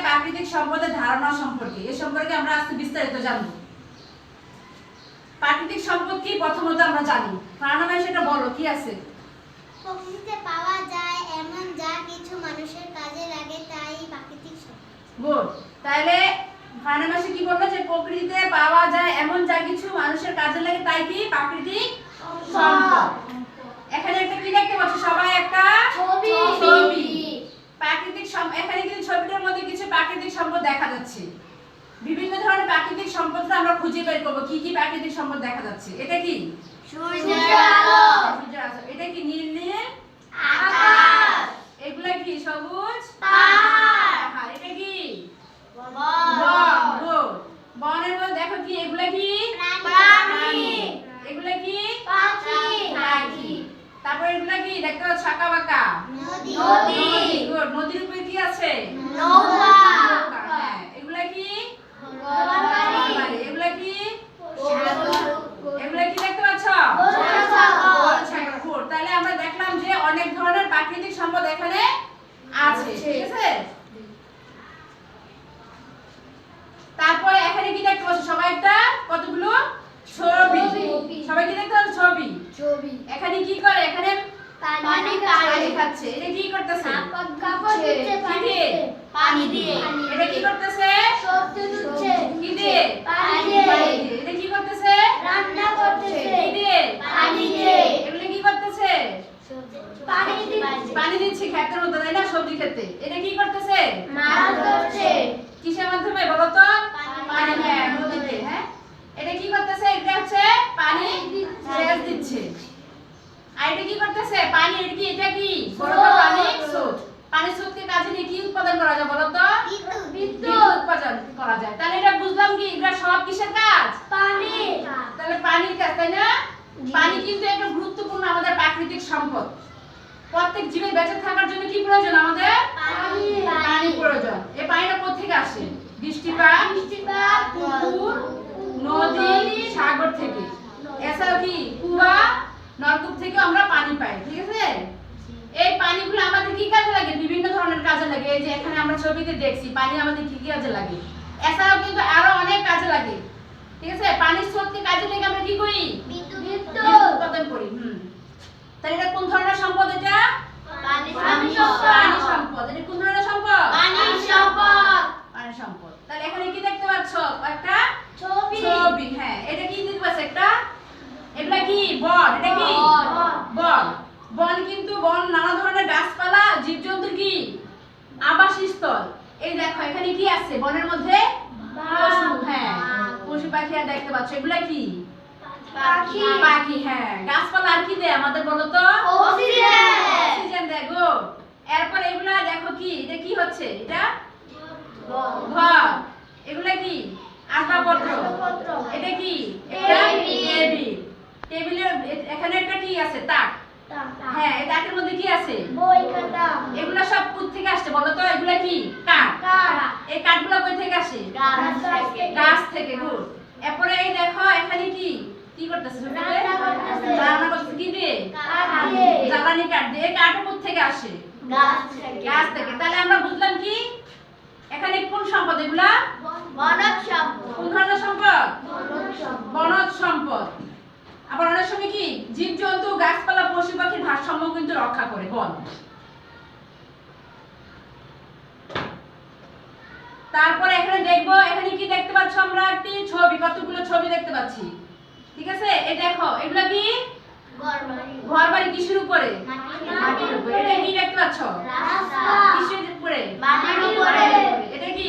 প্রাকৃতিক সম্পদের ধারণা সম্পর্কে। এই সম্পর্কে আমরা আজকে বিস্তারিত জানবো। প্রাকৃতিক সম্পদ কি প্রথমত আমরা জানি। ফারহানা ভাই সেটা বলো কি আছে? প্রকৃতিতে পাওয়া যায় এমন যা কিছু মানুষের কাজে লাগে তাই প্রাকৃতিক সম্পদ। গুড। তাহলে ফারহানা ভাই কি বললো যে প্রকৃতিতে পাওয়া যায় এমন যা কিছু মানুষের কাজে লাগে তাই কি প্রাকৃতিক সম্পদ। এখানে একটা কি দেখতে পাচ্ছ সবাই? একটা ছবি। প্রাকৃতিক এখানে কিন্তু ছবিটার মধ্যে কিছু প্রাকৃতিক সম্পদ দেখা যাচ্ছে। বিভিন্ন ধরনের প্রাকৃতিক সম্পদটা আমরা খুঁজে বের করব। কি কি প্রাকৃতিক সম্পদ দেখা যাচ্ছে? এটা কি সূর্যের আলো। এটা কি নীল নীল আকাশ। এগুলা কি সবুজ পাহাড়। এটা কি বন। গুড। বনের মধ্যে দেখো কি এগুলা কি প্রাণী। এগুলা কি পাখি। তারপর এগুলা কি দেখতে পাচ্ছ আঁকা বাঁকা? নদী। গুড। নদীর উপরে কি আছে? নৌকা। হ্যাঁ। এগুলা কি ঘরবাড়ি। এগুলা কি সাগর। এগুলা কি দেখতে পাচ্ছ? সাগর। গুড। তাহলে আমরা দেখলাম যে অনেক ধরনের প্রাকৃতিক সম্পদ এখানে আছে, ঠিক আছে? তারপর এখানে কি দেখতে পাচ্ছ সবাই? একটা কতগুলো ছবি। সবাই কি দেখতে পাচ্ছ? ছবি। এখানে কি করে? এখানে পানি খাচ্ছে। এটা কি করতেছে? পানি দিয়ে। এটা কি করতেছে? সবজি ধুচ্ছে। কি দিয়ে? পানি দিয়ে। এটা কি করতেছে? রান্না করতেছে। কি দিয়ে? পানি দিয়ে। এগুলো কি করতেছে? পানি দিচ্ছে। পানি দিচ্ছে ক্ষেতের মধ্যে, তাই না? সবজি খেতে। এটা কি করতেছে? মাছ ধরছে। কিসের মাধ্যমে বলো তো? পানি। হ্যাঁ, নদীতে। হ্যাঁ। এটা কি করতেছে? এটা হচ্ছে পানি সেচ দিচ্ছে। আর এটা কি করতেছে? পানি। এটা কি বলো তো? পানি স্রোত। পানি স্রোতকে কাজে নিয়ে কি উৎপাদন করা যায় বলো তো? বিদ্যুৎ উৎপাদন করা যায়। তাহলে এটা বুঝলাম কি এটা সব কিসের কাজ? পানি। তাহলে পানির কাজ, তাই না? পানি কিন্তু একটা গুরুত্বপূর্ণ আমাদের প্রাকৃতিক সম্পদ। প্রত্যেক জীবের বেঁচে থাকার জন্য কি প্রয়োজন আমাদের? পানি প্রয়োজন। এই পানিটা কোথা থেকে আসে? বৃষ্টিপাত, পুকুর, নদী, সাগর থেকে। এছাড়াও কি কুয়া, নলকূপ থেকে আমরা পানি পাই, ঠিক আছে? এই পানিগুলো আমাদের কি কাজে লাগে? বিভিন্ন ধরনের কাজে লাগে। এই যে এখানে আমরা ছবিতে দেখছি পানি আমাদের কি কি কাজে লাগে। এছাড়াও কিন্তু আরো অনেক কাজে লাগে, ঠিক আছে? পানির স্রোতকে কাজে লেগে আমরা কি করি? বিদ্যুৎ উৎপাদন করি। তাহলে এটা কোন ধরনের সম্পদ? এটা পানি সম্পদ। এটা কোন ধরনের সম্পদ? পানি সম্পদ। তাহলে এখানে কি দেখতে পাচ্ছ? একটা ছবি। হ্যাঁ। এটা কি দেখতে পাচ্ছ? একটা এগুলা কি বন। এটা কি বন। বন কিন্তু বন নানা ধরনের গাছপালা জীবজন্তুর কি আবাসস্থল। এই দেখো এখানে কি আছে বনের মধ্যে? পশু। হ্যাঁ, পশু পাখি আর দেখতে পাচ্ছ। এগুলা কি পাখি। হ্যাঁ। গাছপালা আর কি দেয় আমাদের বলো তো? অক্সিজেন দেয়। গো। এরপর এগুলা দেখো কি এটা কি হচ্ছে? এটা ঘর। এগুলা কি আসবাবপত্র। এটা কি? টেবিলের এখানে একটা কি আছে? তাক। হ্যাঁ। এই তাকের মধ্যে কি আছে? বই খাতা। এগুলা সব কোথা থেকে আসছে বলো তো? এগুলা কি কাঠ। এই কাঠগুলো কই থেকে আসে? গাছ থেকে। গুড। এরপরে এই দেখো এখানে কি কি করতেছে? রান্না করতেছে কি দিয়ে? জ্বালানি কাঠ দিয়ে। এই কাঠ কোথা থেকে আসে? গাছ থেকে। তাহলে আমরা বুঝলাম কি এখানে কোন সম্পদ? এগুলা কোন ধরনের সম্পদ? বনজ সম্পদ। আবার অনেক সময় কি জীবজন্তু গাছপালা পশু পাখির ভারসাম্য কিন্তু রক্ষা করে বন। তারপর এখানে দেখবো এখানে কি দেখতে পাচ্ছ? আমরা একটি ছবি, কতগুলো ছবি দেখতে পাচ্ছি, ঠিক আছে? এই দেখো এগুলা কি ঘরবাড়ি। কিসের উপরে? মাটির উপরে। এটা কি দেখতে পাচ্ছ? কিসের উপরে? মাটির উপরে। এটা কি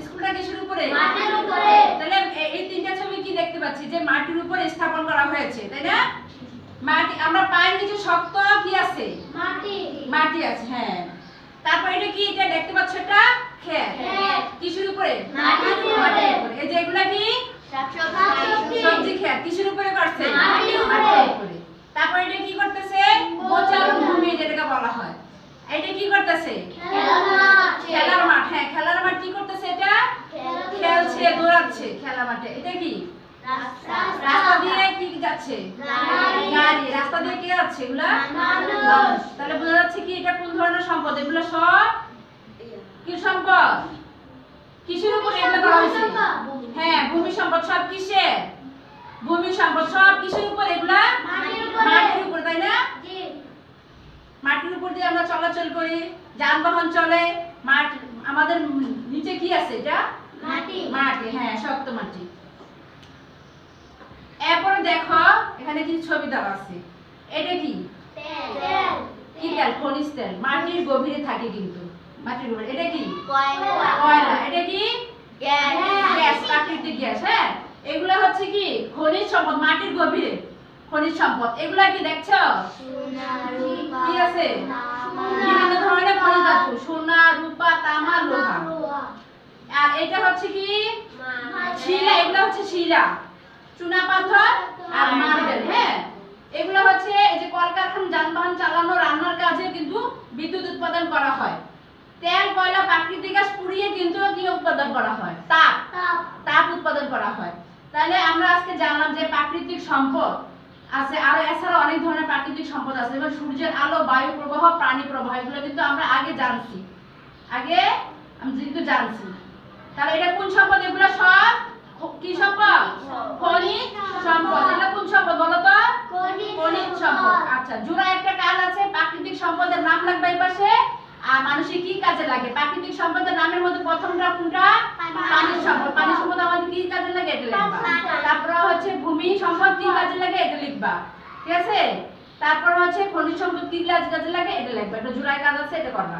স্কুলটা কিসের উপরে? মাটির উপরে। তাহলে এই তিনটা ছবি কি দেখতে পাচ্ছি যে মাটির উপরে স্থাপন করা হয়েছে, তাই না? মাটি। আমরা পায়ের নিচে শক্ত কি আছে? মাটি আছে। হ্যাঁ। তারপর এটা কি? এটা দেখতে পাচ্ছ এটা ক্ষেত। কিসের উপরে? মাটির উপরে। এই যে এগুলা কি সবজি ক্ষেত। কিসের উপরে করছে? মাটির উপরে। তারপর এটা কি করতেছে? গোচারণ ভূমি যেটাকে বলা হয়। এটা কি করতেছে? খেলার মাঠ। হ্যাঁ। খেলার মাঠ কি করতেছে? এটা খেলছে, দৌড়াচ্ছে খেলার মাঠে। এটা কি রাস্তা দিয়ে কি যাচ্ছে? গাড়ি। রাস্তা দিয়ে কি যাচ্ছে? এগুলা মানুষ। তাহলে বোঝা যাচ্ছে কি এটা কোন ধরনের সম্পদ? এগুলো সব কি সম্পদ? কিসের উপর এগুলো করা হয়েছে? হ্যাঁ, ভূমি সম্পদ সব কিসে? ভূমি সম্পদ সব কিসের উপর এগুলা? মাটির উপর, তাই না? মাটির উপর দিয়ে আমরা চলাচল করি, যানবাহন চলে। মাটি আমাদের নিচে কি আছে? এটা মাটি, হ্যাঁ, শক্ত মাটি। এরপরে দেখো এখানে কিছু ছবি দেওয়া আছে। এটা কি? কি তেল? খনিজ তেল। মাটির গভীরে থাকে কিন্তু। মাটির গভীরে। এটা কি? কয়লা। এটা কি? গ্যাস, প্রাকৃতিক গ্যাস। হ্যাঁ, এগুলা হচ্ছে কি? খনিজ সম্পদ, মাটির গভীরে খনিজ সম্পদ। এগুলা কি দেখছো? কি আছে? বিভিন্ন ধরনের খনিজ ধাতু, সোনা, রূপা, তামা, লোহা। আর এটা হচ্ছে কি? শিলা। এগুলা হচ্ছে শিলা, চুনা পাথর আর মার্বেল। হ্যাঁ, এগুলো হচ্ছে এই যে কলকারখানা, যানবাহন চালানো, রান্নার কাজে কিন্তু বিদ্যুৎ উৎপাদন করা হয়। তেল, কয়লা, প্রাকৃতিক গ্যাস পুড়িয়ে কিন্তু কি উৎপাদন করা হয়? তাপ উৎপাদন করা হয়। তাহলে আমরা আজকে জানলাম যে প্রাকৃতিক সম্পদ আছে, আর এছাড়া অনেক ধরনের প্রাকৃতিক সম্পদ আছে, যেমন সূর্যের আলো, বায়ু প্রবাহ, পানি প্রবাহ। এগুলো কিন্তু আমরা আগে জানছি। তাহলে এটা কোন সম্পদ? এগুলো সব কি সম্পদ? খনিজ সম্পদ। এটা কোন সম্পদ বলো তো? খনিজ সম্পদ। আচ্ছা, জোড়া একটা কাজ আছে। প্রাকৃতিক সম্পদের নাম লাগবে এই পাশে। আর মানুষের কি কাজে লাগে? প্রাকৃতিক সম্পদের নামের মধ্যে প্রথমটা কোনটা? পানি সম্পদ। পানি সম্পদ আমাদের কি কাজে লাগে? এটা লিখবা। তারপর হচ্ছে ভূমি সম্পদ কি কাজে লাগে? এটা লিখবা। ঠিক আছে? তারপর হচ্ছে খনিজ সম্পদ কি কাজে লাগে? এটা লিখবা। এটা জোড়ায় কাজ আছে, এটা করবা।